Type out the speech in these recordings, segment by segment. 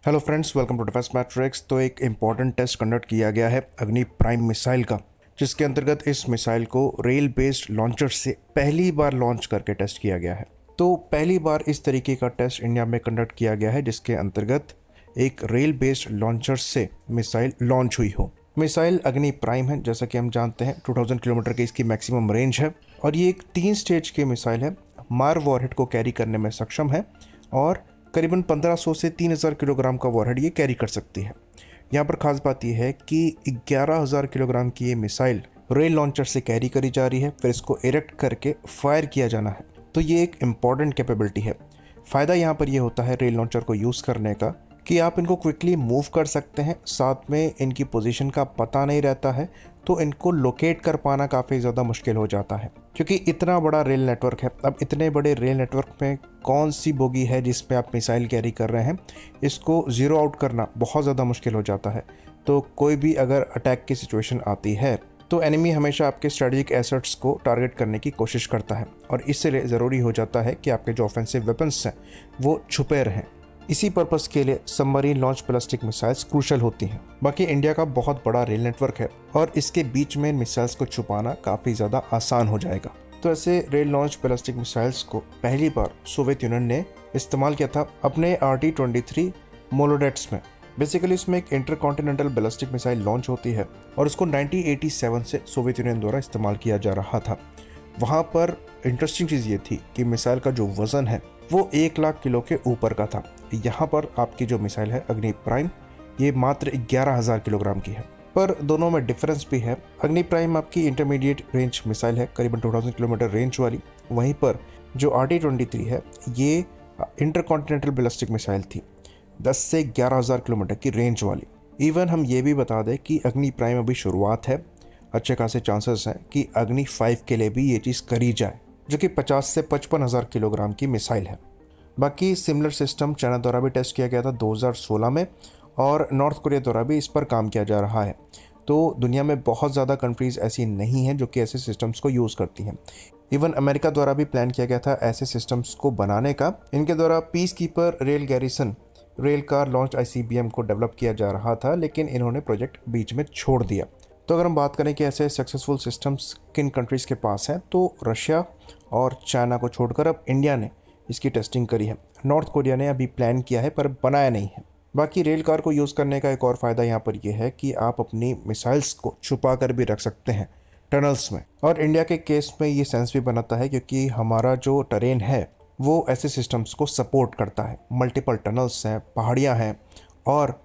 Hello friends, welcome to Defence Matrix. तो एक important test conduct किया गया है अग्नि प्राइम मिसाइल का, जिसके अंतर्गत इस मिसाइल को रेल बेस्ड लॉन्चर से पहली बार लॉन्च करके टेस्ट किया गया है। तो पहली बार इस तरीके का टेस्ट इंडिया में कंडक्ट किया गया है जिसके अंतर्गत एक रेल बेस्ड लॉन्चर से मिसाइल लॉन्च हुई हो। मिसाइल अग्नि प्राइम है, जैसा कि हम जानते हैं 2000 किलोमीटर की इसकी मैक्सिमम रेंज है और ये एक 3 स्टेज की मिसाइल है। मार वॉरहेड को कैरी करने में सक्षम है और करीबन 1500 से 3000 किलोग्राम का वॉरहेड ये कैरी कर सकती है। यहाँ पर खास बात यह है कि 11000 किलोग्राम की ये मिसाइल रेल लॉन्चर से कैरी करी जा रही है, फिर इसको इरेक्ट करके फायर किया जाना है। तो ये एक इम्पॉर्टेंट कैपेबिलिटी है। फ़ायदा यहाँ पर ये होता है रेल लॉन्चर को यूज़ करने का कि आप इनको क्विकली मूव कर सकते हैं, साथ में इनकी पोजीशन का पता नहीं रहता है तो इनको लोकेट कर पाना काफ़ी ज़्यादा मुश्किल हो जाता है, क्योंकि इतना बड़ा रेल नेटवर्क है। अब इतने बड़े रेल नेटवर्क में कौन सी बोगी है जिस पे आप मिसाइल कैरी कर रहे हैं, इसको ज़ीरो आउट करना बहुत ज़्यादा मुश्किल हो जाता है। तो कोई भी अगर अटैक की सिचुएशन आती है तो एनिमी हमेशा आपके स्ट्रेटेजिक एसेट्स को टारगेट करने की कोशिश करता है और इसलिए ज़रूरी हो जाता है कि आपके जो ऑफेंसिव वेपन्स हैं वो छुपे रहें। इसी पर्पस के लिए submarine launch ballistic missiles crucial होती हैं। बाकी इंडिया का बहुत बड़ा रेल नेटवर्क है और इसके बीच में मिसाइल्स को छुपाना काफ़ी ज़्यादा आसान हो जाएगा। तो ऐसे रेल लॉन्च बैलिस्टिक मिसाइल्स को पहली बार सोवियत यूनियन ने इस्तेमाल किया था अपने RT-23 मोलोडेट्स में। बेसिकली इसमें एक इंटरकॉन्टिनेंटल बैलिस्टिक मिसाइल लॉन्च होती है और उसको 1987 से सोवियत यूनियन द्वारा इस्तेमाल किया जा रहा था। वहाँ पर इंटरेस्टिंग चीज़ ये थी कि मिसाइल का जो वज़न है वो 1 लाख किलो के ऊपर का था। यहाँ पर आपकी जो मिसाइल है अग्नि प्राइम, ये मात्र 11000 किलोग्राम की है। पर दोनों में डिफरेंस भी है। अग्नि प्राइम आपकी इंटरमीडिएट रेंज मिसाइल है, करीबन 2000 किलोमीटर रेंज वाली। वहीं पर जो RT-23 है ये इंटरकॉन्टिनेंटल बैलिस्टिक मिसाइल थी, 10 से 11000 किलोमीटर की रेंज वाली। इवन हम ये भी बता दें कि अग्नि प्राइम अभी शुरुआत है, अच्छे खासे चांसेस हैं कि अग्नि 5 के लिए भी ये चीज़ करी जाए, जो कि 50 से 55,000 किलोग्राम की मिसाइल है। बाकी सिमिलर सिस्टम चाइना द्वारा भी टेस्ट किया गया था 2016 में और नॉर्थ कोरिया द्वारा भी इस पर काम किया जा रहा है। तो दुनिया में बहुत ज़्यादा कंट्रीज़ ऐसी नहीं हैं जो कि ऐसे सिस्टम्स को यूज़ करती हैं। इवन अमेरिका द्वारा भी प्लान किया गया था ऐसे सिस्टम्स को बनाने का। इनके द्वारा piece keeper rail garrison rail car launch ICBM को डेवलप किया जा रहा था, लेकिन इन्होंने प्रोजेक्ट बीच में छोड़ दिया। तो अगर हम बात करें कि ऐसे सक्सेसफुल सिस्टम्स किन कंट्रीज़ के पास हैं, तो रशिया और चाइना को छोड़कर अब इंडिया ने इसकी टेस्टिंग करी है। नॉर्थ कोरिया ने अभी प्लान किया है पर बनाया नहीं है। बाकी रेल कार को यूज़ करने का एक और फ़ायदा यहाँ पर यह है कि आप अपनी मिसाइल्स को छुपा कर भी रख सकते हैं टनल्स में। और इंडिया के केस में ये सेंस भी बनाता है क्योंकि हमारा जो टेरेन है वो ऐसे सिस्टम्स को सपोर्ट करता है। मल्टीपल टनल्स हैं, पहाड़ियाँ हैं और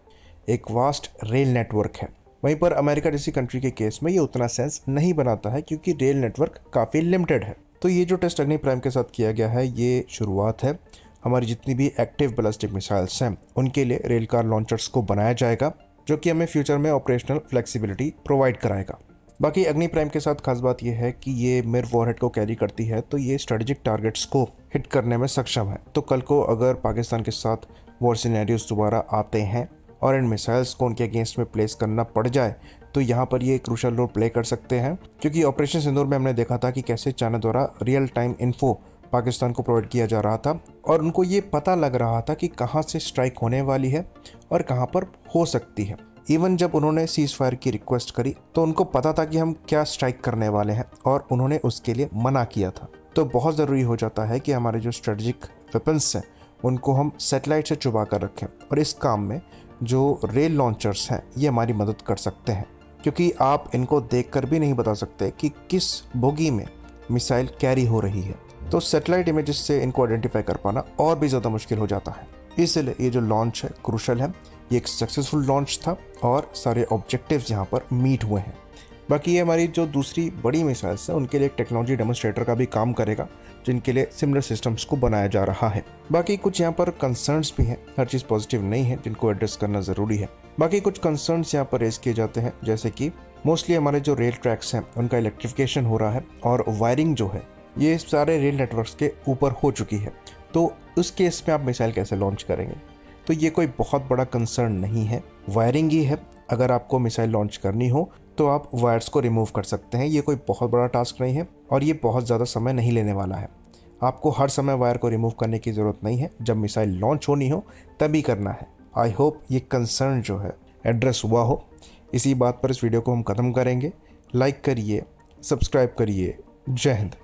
एक वास्ट रेल नेटवर्क है। वहीं पर अमेरिका जैसी कंट्री के केस में ये उतना सेंस नहीं बनाता है क्योंकि रेल नेटवर्क काफ़ी लिमिटेड है। तो ये जो टेस्ट अग्नि प्राइम के साथ किया गया है ये शुरुआत है। हमारी जितनी भी एक्टिव बैलिस्टिक मिसाइल्स हैं उनके लिए रेल कार लॉन्चर्स को बनाया जाएगा, जो कि हमें फ्यूचर में ऑपरेशनल फ्लेक्सिबिलिटी प्रोवाइड कराएगा। बाकी अग्नि प्राइम के साथ खास बात यह है कि ये मिर वॉरहेड को कैरी करती है, तो ये स्ट्रेटेजिक टारगेट्स को हिट करने में सक्षम है। तो कल को अगर पाकिस्तान के साथ वॉर सिनेरियोस दोबारा आते हैं और इन मिसाइल्स को उनके अगेंस्ट में प्लेस करना पड़ जाए तो यहाँ पर ये क्रूशल रोल प्ले कर सकते हैं। क्योंकि ऑपरेशन सिंदूर में हमने देखा था कि कैसे चाइना द्वारा रियल टाइम इन्फो पाकिस्तान को प्रोवाइड किया जा रहा था और उनको ये पता लग रहा था कि कहाँ से स्ट्राइक होने वाली है और कहाँ पर हो सकती है। इवन जब उन्होंने सीज फायर की रिक्वेस्ट करी तो उनको पता था कि हम क्या स्ट्राइक करने वाले हैं और उन्होंने उसके लिए मना किया था। तो बहुत ज़रूरी हो जाता है कि हमारे जो स्ट्रेटजिक वेपन्स हैं उनको हम सैटेलाइट से छुपा कर रखें और इस काम में जो रेल लॉन्चर्स हैं ये हमारी मदद कर सकते हैं, क्योंकि आप इनको देखकर भी नहीं बता सकते कि किस बोगी में मिसाइल कैरी हो रही है। तो सैटेलाइट इमेजेस से इनको आइडेंटिफाई कर पाना और भी ज़्यादा मुश्किल हो जाता है। इसलिए ये जो लॉन्च है क्रूशल है। ये एक सक्सेसफुल लॉन्च था और सारे ऑब्जेक्टिव्स यहाँ पर मीट हुए हैं। बाकी ये हमारी जो दूसरी बड़ी मिसाइल्स है उनके लिए एक टेक्नोलॉजी डेमोन्स्ट्रेटर का भी काम करेगा, जिनके लिए सिमिलर सिस्टम्स को बनाया जा रहा है। बाकी कुछ यहाँ पर कंसर्न्स भी हैं, हर चीज़ पॉजिटिव नहीं है, जिनको एड्रेस करना ज़रूरी है। बाकी कुछ कंसर्न्स यहाँ पर रेज किए जाते हैं, जैसे कि मोस्टली हमारे जो रेल ट्रैक्स हैं उनका इलेक्ट्रिफिकेशन हो रहा है और वायरिंग जो है ये सारे रेल नेटवर्क्स के ऊपर हो चुकी है। तो उस केस में आप मिसाइल कैसे लॉन्च करेंगे? तो ये कोई बहुत बड़ा कंसर्न नहीं है, वायरिंग ही है। अगर आपको मिसाइल लॉन्च करनी हो तो आप वायर्स को रिमूव कर सकते हैं। ये कोई बहुत बड़ा टास्क नहीं है और ये बहुत ज़्यादा समय नहीं लेने वाला है। आपको हर समय वायर को रिमूव करने की ज़रूरत नहीं है, जब मिसाइल लॉन्च होनी हो तभी करना है। आई होप ये कंसर्न जो है एड्रेस हुआ हो। इसी बात पर इस वीडियो को हम ख़त्म करेंगे। लाइक करिए, सब्सक्राइब करिए। जय हिंद।